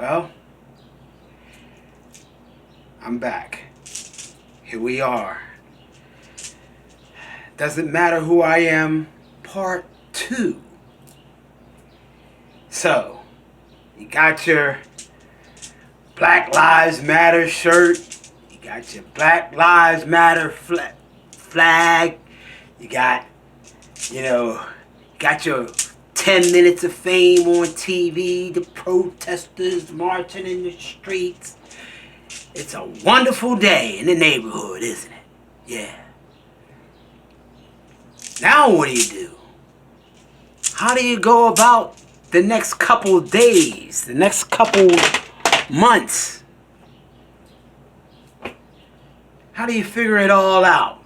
Well, I'm back. Here we are. Doesn't matter who I am, part 2. So, you got your Black Lives Matter shirt. You got your Black Lives Matter flag. You got, got your 10 minutes of fame on TV. The protesters marching in the streets. It's a wonderful day in the neighborhood, isn't it? Yeah. Now what do? How do you go about the next couple of days, the next couple months? How do you figure it all out?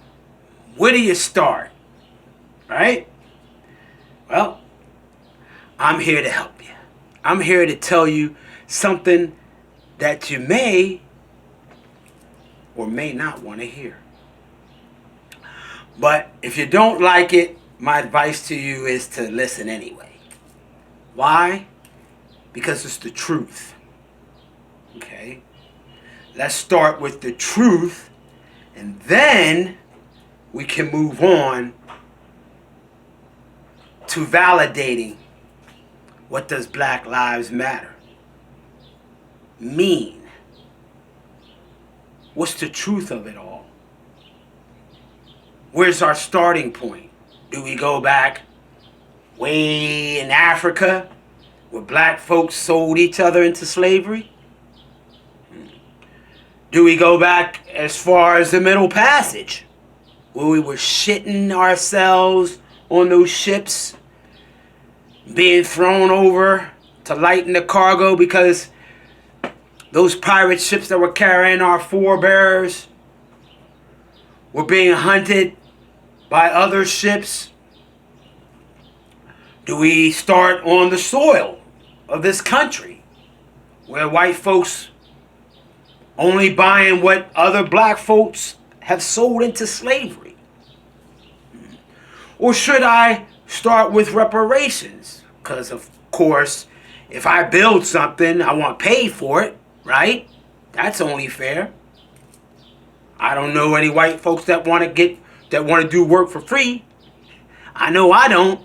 Where do you start? Right? Well, I'm here to help you. I'm here to tell you something that you may or may not want to hear. But if you don't like it, my advice to you is to listen anyway. Why? Because it's the truth. Okay? Let's start with the truth, and then we can move on to validating what does Black Lives Matter mean? What's the truth of it all? Where's our starting point? Do we go back way in Africa where black folks sold each other into slavery? Do we go back as far as the Middle Passage where we were shitting ourselves on those ships, being thrown over to lighten the cargo because those pirate ships that were carrying our forebears were being hunted by other ships? Do we start on the soil of this country where white folks only buying what other black folks have sold into slavery? Or should I start with reparations? Because of course, if I build something, I want paid for it, right? That's only fair. I don't know any white folks that want to do work for free. I know I don't.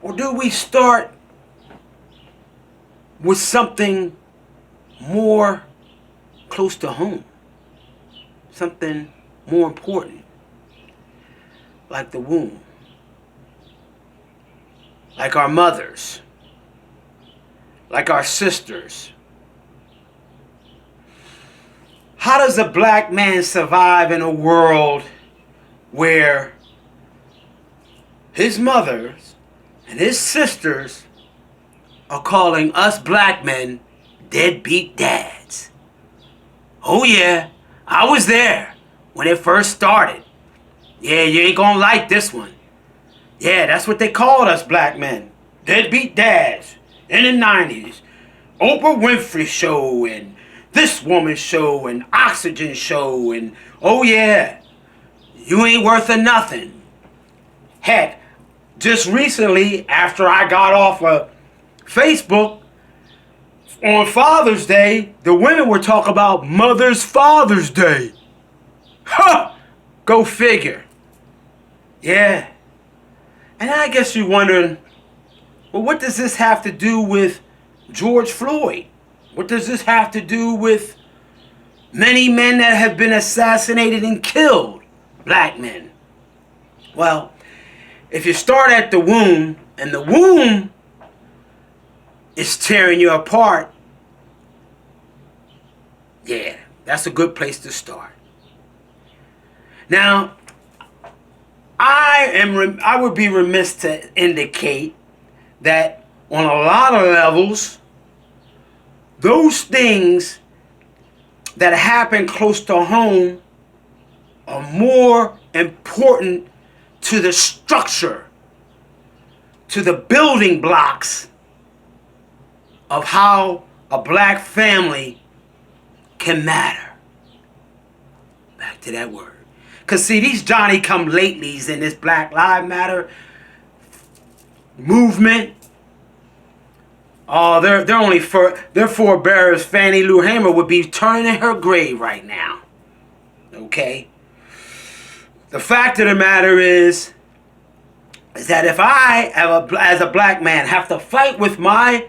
Or do we start with something more close to home? Something more important, like the womb, like our mothers, like our sisters. How does a black man survive in a world where his mothers and his sisters are calling us black men deadbeat dads? Oh yeah, I was there when it first started. Yeah, you ain't gonna like this one. Yeah, that's what they called us black men. Deadbeat dads in the 90s. Oprah Winfrey Show and This Woman Show and Oxygen Show and oh yeah, you ain't worth a nothing. Heck, just recently after I got off of Facebook, on Father's Day, the women were talking about Mother's Father's Day. Huh! Go figure. Yeah. And I guess you're wondering, well, what does this have to do with George Floyd? What does this have to do with many men that have been assassinated and killed? Black men. Well, if you start at the womb, and the womb is tearing you apart, yeah, that's a good place to start. Now, I would be remiss to indicate that on a lot of levels, those things that happen close to home are more important to the structure, to the building blocks of how a black family can matter. Back to that word. Because see, these Johnny-come-latelys in this Black Lives Matter movement, Oh, their forebearers, Fannie Lou Hamer, would be turning in her grave right now. Okay? The fact of the matter is that if I, as a black man, have to fight with my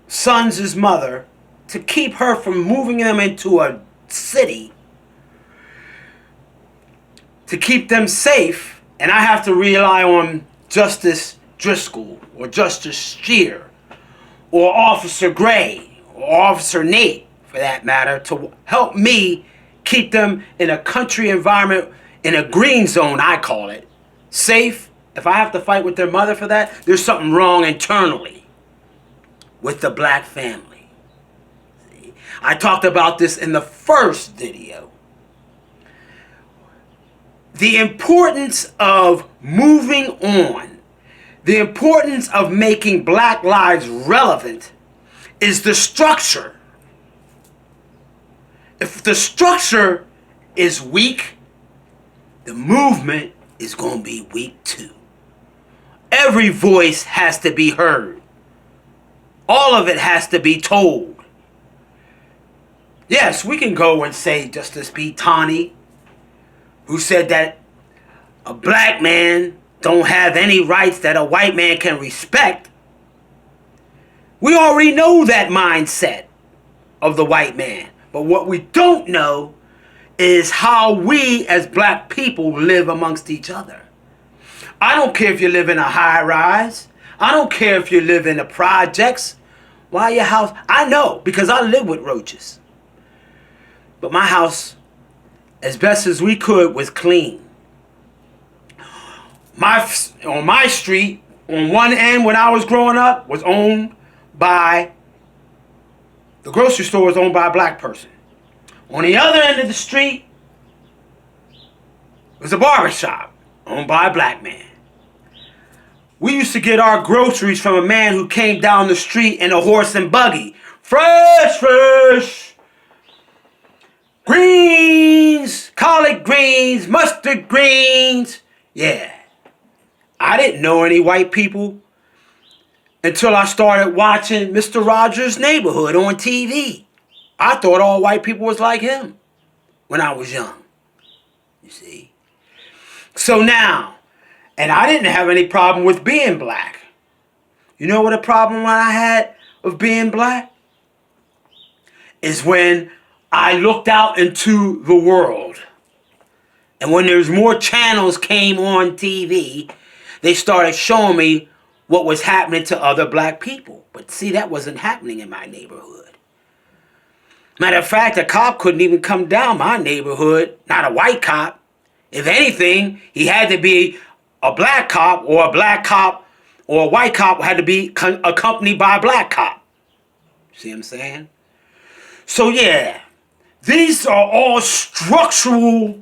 son's mother to keep her from moving them into a city, to keep them safe, and I have to rely on Justice Driscoll or Justice Steer or Officer Gray or Officer Nate, for that matter, to help me keep them in a country environment, in a green zone, I call it, safe. If I have to fight with their mother for that, there's something wrong internally with the black family. See? I talked about this in the first video. The importance of moving on, the importance of making black lives relevant is the structure. If the structure is weak, the movement is going to be weak too. Every voice has to be heard. All of it has to be told. Yes, we can go and say Justice B. Taney, who said that a black man don't have any rights that a white man can respect. We already know that mindset of the white man. But what we don't know is how we as black people live amongst each other. I don't care if you live in a high rise. I don't care if you live in the projects. Why your house? I know, because I live with roaches. But my house, as best as we could, was clean. On my street, on one end when I was growing up, was owned by, the grocery store was owned by a black person. On the other end of the street was a barber shop owned by a black man. We used to get our groceries from a man who came down the street in a horse and buggy. Fresh. Greens, collard greens, mustard greens. Yeah. I didn't know any white people until I started watching Mr. Rogers' Neighborhood on TV. I thought all white people was like him when I was young. You see? So now, and I didn't have any problem with being black. You know what a problem I had of being black? Is when I looked out into the world. And when there's more channels came on TV, they started showing me what was happening to other black people. But see, that wasn't happening in my neighborhood. Matter of fact, a cop couldn't even come down my neighborhood, not a white cop. If anything, he had to be a black cop, or a black cop or a white cop had to be accompanied by a black cop. See what I'm saying? So yeah, these are all structural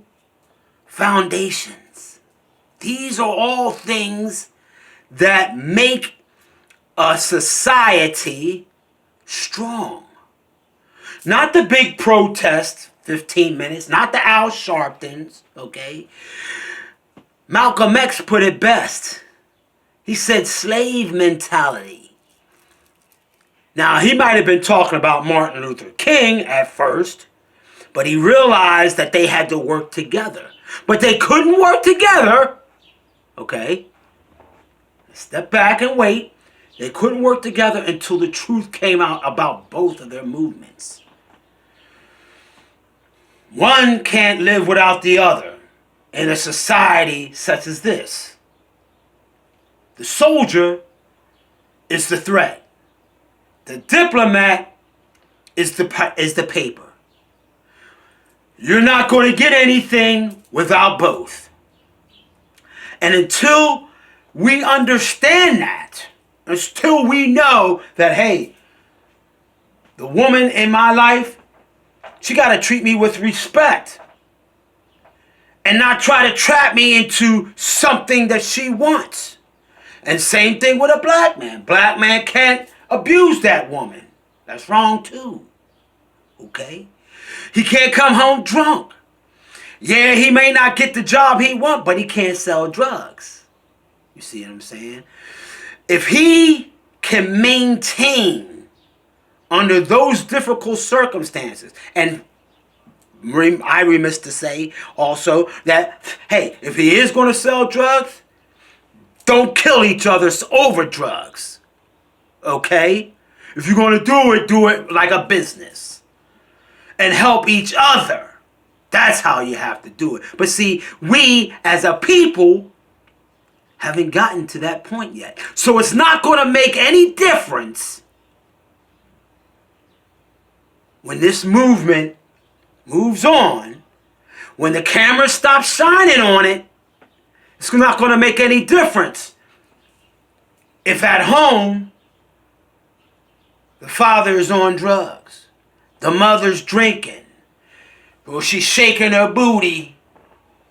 foundations. These are all things that make a society strong. Not the big protest, 15 minutes, not the Al Sharptons, okay? Malcolm X put it best. He said slave mentality. Now, he might have been talking about Martin Luther King at first, but he realized that they had to work together. But they couldn't work together, okay? Step back and wait. They couldn't work together until the truth came out about both of their movements. One can't live without the other in a society such as this. The soldier is the threat. The diplomat is the paper. You're not going to get anything without both. And until we understand that, until we know that, hey, the woman in my life, she got to treat me with respect and not try to trap me into something that she wants. And same thing with a black man. Black man can't abuse that woman. That's wrong too. Okay? He can't come home drunk. Yeah, he may not get the job he wants, but he can't sell drugs. You see what I'm saying? If he can maintain under those difficult circumstances. And I remiss to say also that, hey, if he is going to sell drugs, don't kill each other over drugs. Okay? If you're going to do it like a business. And help each other. That's how you have to do it. But see, we as a people haven't gotten to that point yet. So it's not going to make any difference when this movement moves on. When the camera stops shining on it, it's not going to make any difference if at home the father is on drugs, the mother's drinking, or she's shaking her booty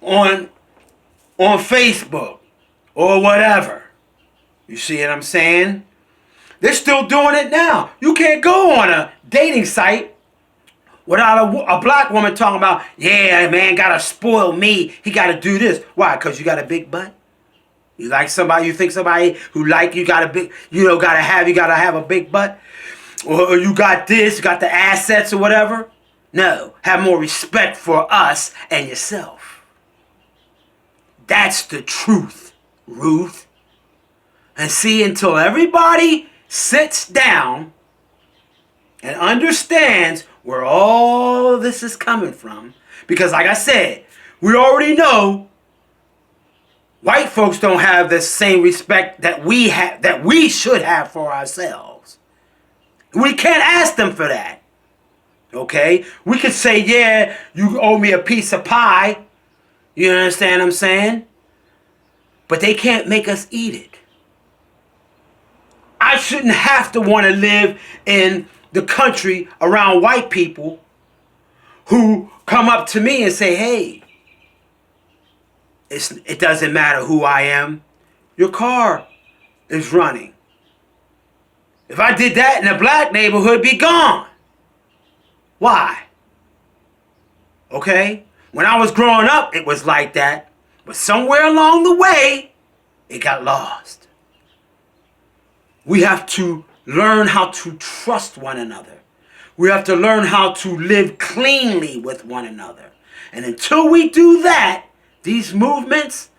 on Facebook or whatever. You see what I'm saying? They're still doing it now. You can't go on a dating site without a black woman talking about, yeah, man, gotta spoil me. He gotta do this. Why? Because you got a big butt? You like somebody, you think somebody who like you got a big, you gotta have a big butt? Or you got this, you got the assets or whatever? No. Have more respect for us and yourself. That's the truth, Ruth. And see, until everybody sits down and understands where all this is coming from, because like I said, we already know white folks don't have the same respect that we should have for ourselves. We can't ask them for that. Okay? We could say, yeah, you owe me a piece of pie. You understand what I'm saying? But they can't make us eat it. I shouldn't have to want to live in the country around white people who come up to me and say, hey, it doesn't matter who I am. Your car is running. If I did that in a black neighborhood, be gone. Why? Okay? When I was growing up, it was like that. But somewhere along the way, it got lost. We have to learn how to trust one another. We have to learn how to live cleanly with one another. And until we do that, these movements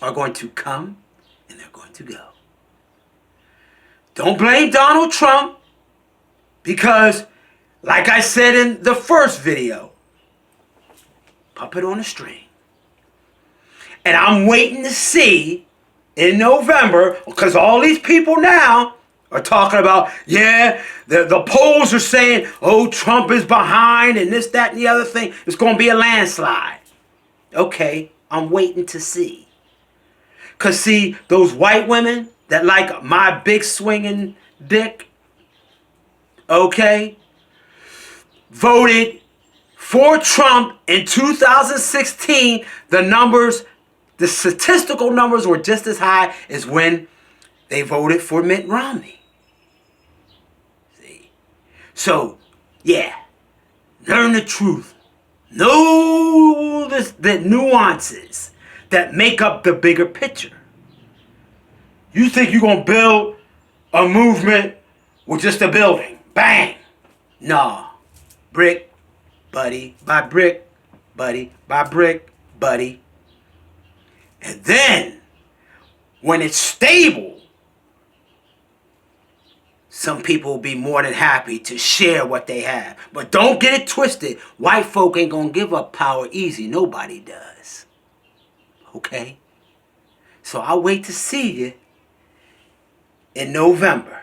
are going to come and they're going to go. Don't blame Donald Trump because, like I said in the first video, puppet on a string. And I'm waiting to see in November, because all these people now are talking about, yeah, the polls are saying, oh, Trump is behind and this, that, and the other thing. It's going to be a landslide. Okay, I'm waiting to see. Because see, those white women that like my big swinging dick, okay, voted for Trump in 2016. The statistical numbers were just as high as when they voted for Mitt Romney. See? So, yeah, learn the truth. Know the nuances that make up the bigger picture. You think you're going to build a movement with just a building. Bang. Nah. Brick, buddy, by brick, buddy, by brick, buddy. And then, when it's stable, some people will be more than happy to share what they have. But don't get it twisted. White folk ain't going to give up power easy. Nobody does. Okay? So I'll wait to see you in November.